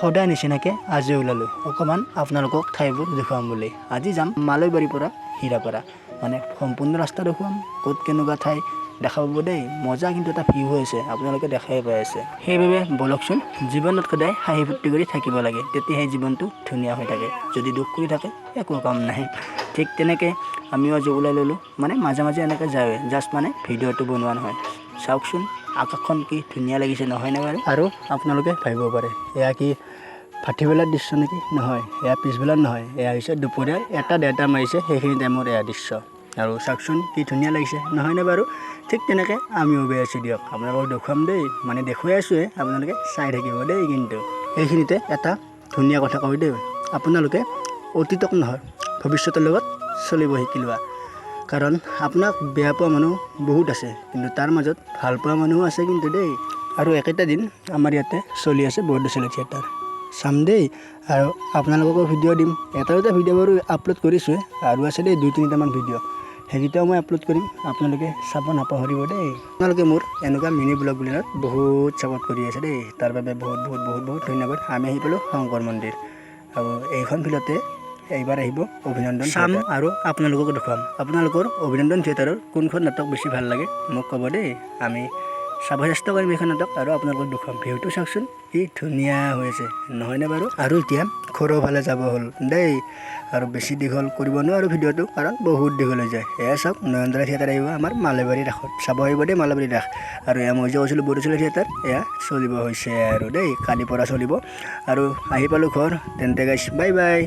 সদায় নিচিনাকৈ আজি ওলালোঁ অকণমান আপোনালোকক ঠাইবোৰ দেখুৱাম বুলি। আজি যাম মালৈবাৰীৰ পৰা হীৰাপাৰা, মানে সম্পূৰ্ণ ৰাস্তা দেখুৱাম, ক'ত কেনেকুৱা ঠাই দেখাব দেই। মজা কিন্তু এটা ভিউ হৈছে, আপোনালোকে দেখাই পাই আছে। সেইবাবে বলকচোন, জীৱনত সদায় হাঁহি ফূৰ্তি কৰি থাকিব লাগে, তেতিয়াহে জীৱনটো ধুনীয়া হৈ থাকে। যদি দুখ কৰি থাকে একো কাম নাহে। ঠিক তেনেকৈ আমিও আজি ওলাই ল'লোঁ, মানে মাজে মাজে এনেকৈ যাওঁৱে, জাষ্ট মানে ভিডিঅ'টো বনোৱা নহয়। চাওকচোন আকাশখন কি ধুনীয়া লাগিছে নহয়নে বাৰু? আৰু আপোনালোকে ভাবিব পাৰে এয়া কি ভাটিবেলাৰ দৃশ্য নেকি? নহয়, এয়া পিছবেলাৰ নহয়, এয়া হৈছে দুপৰীয়াৰ 1-1:30 মাৰিছে, সেইখিনি টাইমৰ এয়া দৃশ্য। আৰু চাওকচোন কি ধুনীয়া লাগিছে নহয়নে বাৰু? ঠিক তেনেকৈ আমিও গৈ আছোঁ দিয়ক, আপোনালোকক দেখুৱাম দেই, মানে দেখুৱাই আছোঁৱে, আপোনালোকে চাই থাকিব দেই। কিন্তু এইখিনিতে এটা ধুনীয়া কথা কওঁ দেই, আপোনালোকে অতীতক নহয় ভৱিষ্যতৰ লগত চলিব শিকি লোৱা। কাৰণ আপোনাক বেয়া পোৱা মানুহ বহুত আছে, কিন্তু তাৰ মাজত ভাল পোৱা মানুহো আছে কিন্তু দেই। আৰু একেটা দিন আমাৰ ইয়াতে চলি আছে বৰদৈচিলা থিয়েটাৰ, চাম দেই। আৰু আপোনালোককো ভিডিঅ' দিম, এটা ভিডিঅ' বাৰু আপলোড কৰিছোঁৱে, আৰু আছে দেই 2-3টামান ভিডিঅ', সেইকেইটাও মই আপলোড কৰিম, আপোনালোকে চাব নাপাহৰিব দেই। আপোনালোকে মোৰ এনেকুৱা মিনি ব্লগ বিলাকত বহুত ছাপোৰ্ট কৰি আছে দেই, তাৰ বাবে বহুত বহুত বহুত বহুত ধন্যবাদ। আমি আহি পালোঁ শংকৰ মন্দিৰ, আৰু এইখন ফিল্ডতে এইবাৰ আহিব অভিনন্দন চাম আৰু আপোনালোকক দেখুৱাম। আপোনালোকৰ অভিনন্দন থিয়েটাৰৰ কোনখন নাটক বেছি ভাল লাগে মোক ক'ব দেই, আমি চাব চেষ্টা কৰিম এইখন নাটক, আৰু আপোনালোকক দেখুৱাম। ভিউটো চাওকচোন কি ধুনীয়া হৈ আছে নহয়নে বাৰু? আৰু এতিয়া ঘৰৰ ফালে যাব হ'ল দেই, আৰু বেছি দীঘল কৰিব নোৱাৰোঁ ভিডিঅ'টো, কাৰণ বহুত দীঘল হৈ যায়। এয়া চাওক নয়নতৰা থিয়েটাৰ আহিব আমাৰ মালৈবাৰীৰ ৰাসত, চাব আহিব দেই মালৈবাৰীৰ ৰাস। আৰু এয়া মই যে কৈছিলোঁ বৰদৈচিলা থিয়েটাৰ, এয়া চলিব হৈছে আৰু দেই, কালিৰ পৰা চলিব। আৰু আহি পালোঁ ঘৰ, তেন্তে গাইছ বাই বাই।